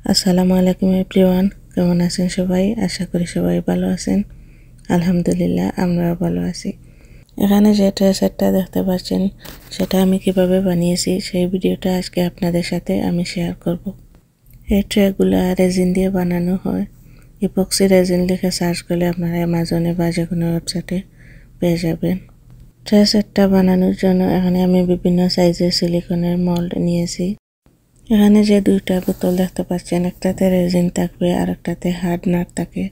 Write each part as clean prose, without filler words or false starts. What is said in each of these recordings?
আসসালামু আলাইকুম এভরিওয়ান, কেমন আছেন সবাই? আশা করি সবাই ভালো আছেন। আলহামদুলিল্লাহ, আমরাও ভালো আছি। এখানে যে ট্রে সেটটা দেখতে পাচ্ছেন, সেটা আমি কিভাবে বানিয়েছি সেই ভিডিওটা আজকে আপনাদের সাথে আমি শেয়ার করব। এই ট্রেগুলা রেজিন দিয়ে বানানো হয়। ইপক্সি রেজিন লিখে সার্চ করলে আপনারা অ্যামাজনে বা যে কোনো ওয়েবসাইটে পেয়ে যাবেন। ট্রে সেটটা বানানোর জন্য এখানে আমি বিভিন্ন সাইজের সিলিকনের মোল্ড নিয়েছি। এখানে যে দুইটা বোতল দেখতে পাচ্ছেন, একটাতে রেজিন থাকবে আর একটাতে হার্ডনার থাকে।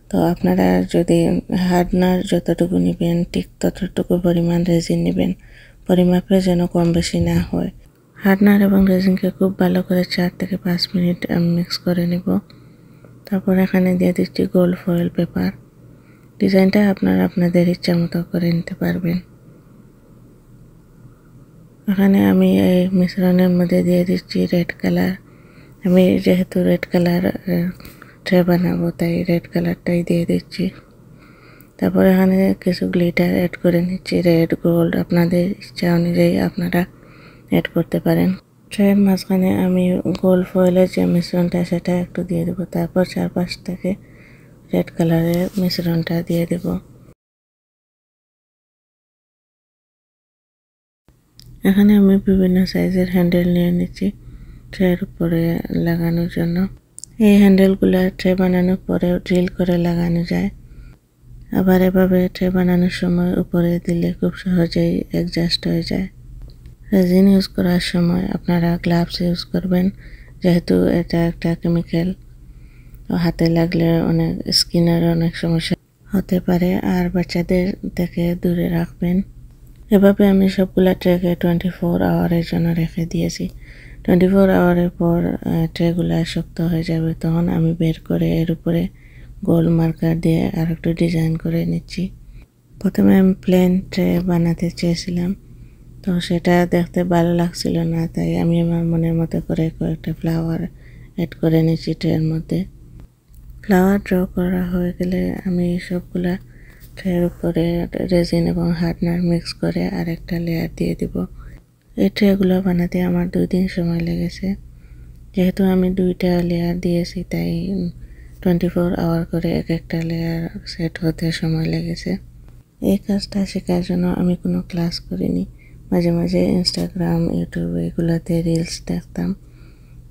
তো আপনারা যদি হার্ডনার যতটুকু নেবেন ঠিক ততটুকু পরিমাণ রেজিন নেবেন, পরিমাপে যেন কম বেশি না হয়। হার্ডনার এবং রেজিনকে খুব ভালো করে 4 থেকে 5 মিনিট মিক্স করে নেব। তারপর এখানে দিয়ে দিচ্ছি গোল্ড ফয়েল পেপার। ডিজাইনটা আপনারা আপনাদের ইচ্ছা মতো করে নিতে পারবেন। এখানে আমি এই মিশ্রণের মধ্যে দিয়ে দিচ্ছি রেড কালার। আমি যেহেতু রেড কালার ট্রে বানাবো তাই রেড কালারটাই দিয়ে দিচ্ছি। তারপর এখানে কিছু গ্লিটার অ্যাড করে নিচ্ছি, রেড গোল্ড আপনাদের ইচ্ছা অনুযায়ী আপনারা অ্যাড করতে পারেন। ট্রের মাঝখানে আমি গোল্ড ফয়েলের যে মিশ্রণটা সেটা একটু দিয়ে দেবো। তারপর চারপাশ থেকে রেড কালারের মিশ্রণটা দিয়ে দেব। এখানে আমি বিভিন্ন সাইজের হ্যান্ডেল নিয়ে নিচ্ছি ট্রের উপরে লাগানোর জন্য। এই হ্যান্ডেলগুলো ট্রে বানানোর পরেও ড্রিল করে লাগানো যায়। আবার এভাবে ট্রে বানানোর সময় উপরে দিলে খুব সহজেই অ্যাডজাস্ট হয়ে যায়। রেজিন ইউজ করার সময় আপনারা গ্লাভস ইউজ করবেন, যেহেতু এটা একটা কেমিক্যাল। হাতে লাগলে অনেক স্কিনের অনেক সমস্যা হতে পারে, আর বাচ্চাদের থেকে দূরে রাখবেন। এভাবে আমি সবগুলা ট্রেকে 24 আওয়ারের জন্য রেখে দিয়েছি। 24 আওয়ারের পর ট্রেগুলা শক্ত হয়ে যাবে, তখন আমি বের করে এর উপরে গোল মার্কার দিয়ে আর একটু ডিজাইন করে নিচ্ছি। প্রথমে আমি প্লেন ট্রে বানাতে চেয়েছিলাম, তো সেটা দেখতে ভালো লাগছিল না, তাই আমি আমার মনের মতো করে কয়েকটা ফ্লাওয়ার অ্যাড করে নিচ্ছি ট্রের মধ্যে। ফ্লাওয়ার ড্র করা হয়ে গেলে আমি সবগুলা ট্রের উপরে রেজিন এবং হার্ডনার মিক্স করে আরেকটা লেয়ার দিয়ে দিব। এই ট্রেগুলো বানাতে আমার 2 দিন সময় লেগেছে। যেহেতু আমি 2টা লেয়ার দিয়েছি তাই 24 আওয়ার করে এক একটা লেয়ার সেট হতে সময় লেগেছে। এই কাজটা শেখার জন্য আমি কোনো ক্লাস করিনি। মাঝে মাঝে ইনস্টাগ্রাম, ইউটিউব এগুলোতে রিলস দেখতাম,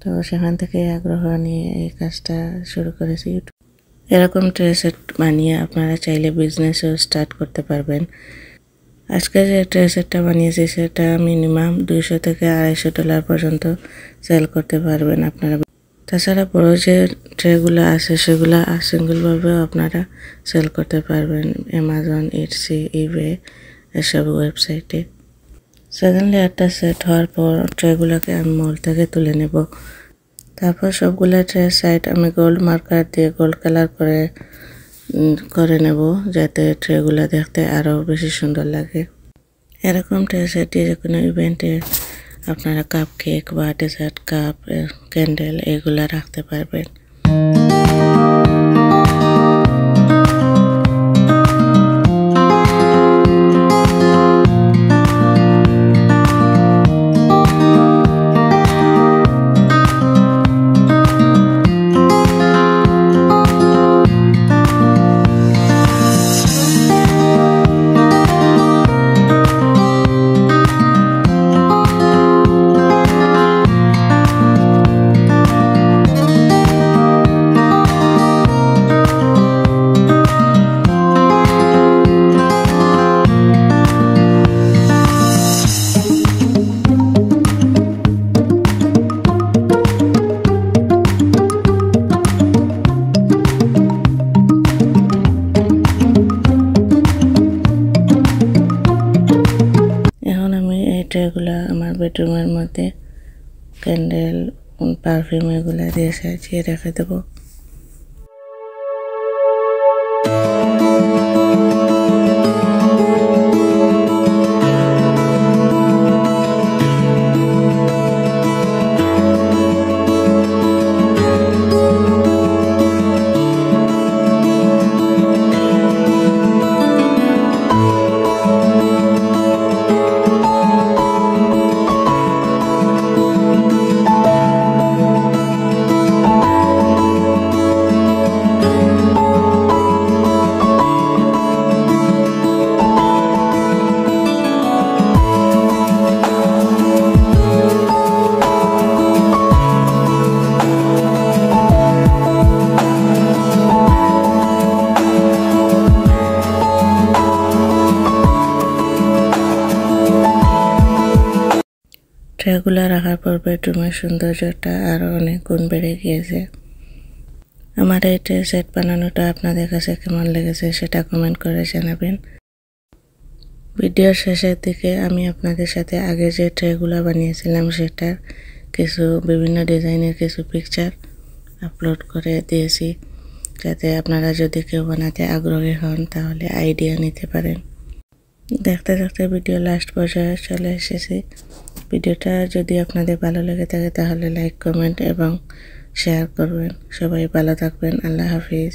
তো সেখান থেকে আগ্রহ নিয়ে এই কাজটা শুরু করেছি। এরকম ট্রে সেট বানিয়ে আপনারা চাইলে বিজনেসও স্টার্ট করতে পারবেন। আজকে যে ট্রে সেটটা বানিয়েছি সেটা মিনিমাম $200 থেকে $250 পর্যন্ত সেল করতে পারবেন আপনারা। তাছাড়া বড় যে ট্রেগুলো আছে সেগুলো সিঙ্গেলভাবেও আপনারা সেল করতে পারবেন অ্যামাজন, ইটসি, ইবে এসব ওয়েবসাইটে। সেকেন্ড লেয়ারটা সেট হওয়ার পর ট্রেগুলোকে আমি মোল্ড থেকে তুলে নেব। তারপর সবগুলো ট্রে সাইড আমি গোল্ড মার্কার দিয়ে গোল্ড কালার করে নেব, যাতে ট্রেগুলো দেখতে আরও বেশি সুন্দর লাগে। এরকম ট্রে সেট দিয়ে যে কোনো ইভেন্টে আপনারা কাপ কেক বা ডেজার্ট কাপ, ক্যান্ডেল এগুলা রাখতে পারবেন। ট্রেগুলো আমার বেডরুমের মধ্যে ক্যান্ডেল, পারফিউম এগুলো দিয়ে সাজিয়ে রেখে দেবো। ট্রেগুলো রাখার পর বেডরুমের সৌন্দর্যটা আরও অনেক গুণ বেড়ে গিয়েছে। আমার এই ট্রে সেট বানানোটা আপনাদের কাছে কেমন লেগেছে সেটা কমেন্ট করে জানাবেন। ভিডিওর শেষের দিকে আমি আপনাদের সাথে আগে যে ট্রেগুলো বানিয়েছিলাম সেটার কিছু বিভিন্ন ডিজাইনের কিছু পিকচার আপলোড করে দিয়েছি, যাতে আপনারা যদি কেউ বানাতে আগ্রহী হন তাহলে আইডিয়া নিতে পারেন। দেখতে দেখতে ভিডিও লাস্ট পর্যায়ে চলে এসেছি। ভিডিওটা যদি আপনাদের ভালো লেগে থাকে তাহলে লাইক, কমেন্ট এবং শেয়ার করবেন। সবাই ভালো থাকবেন। আল্লাহ হাফিজ।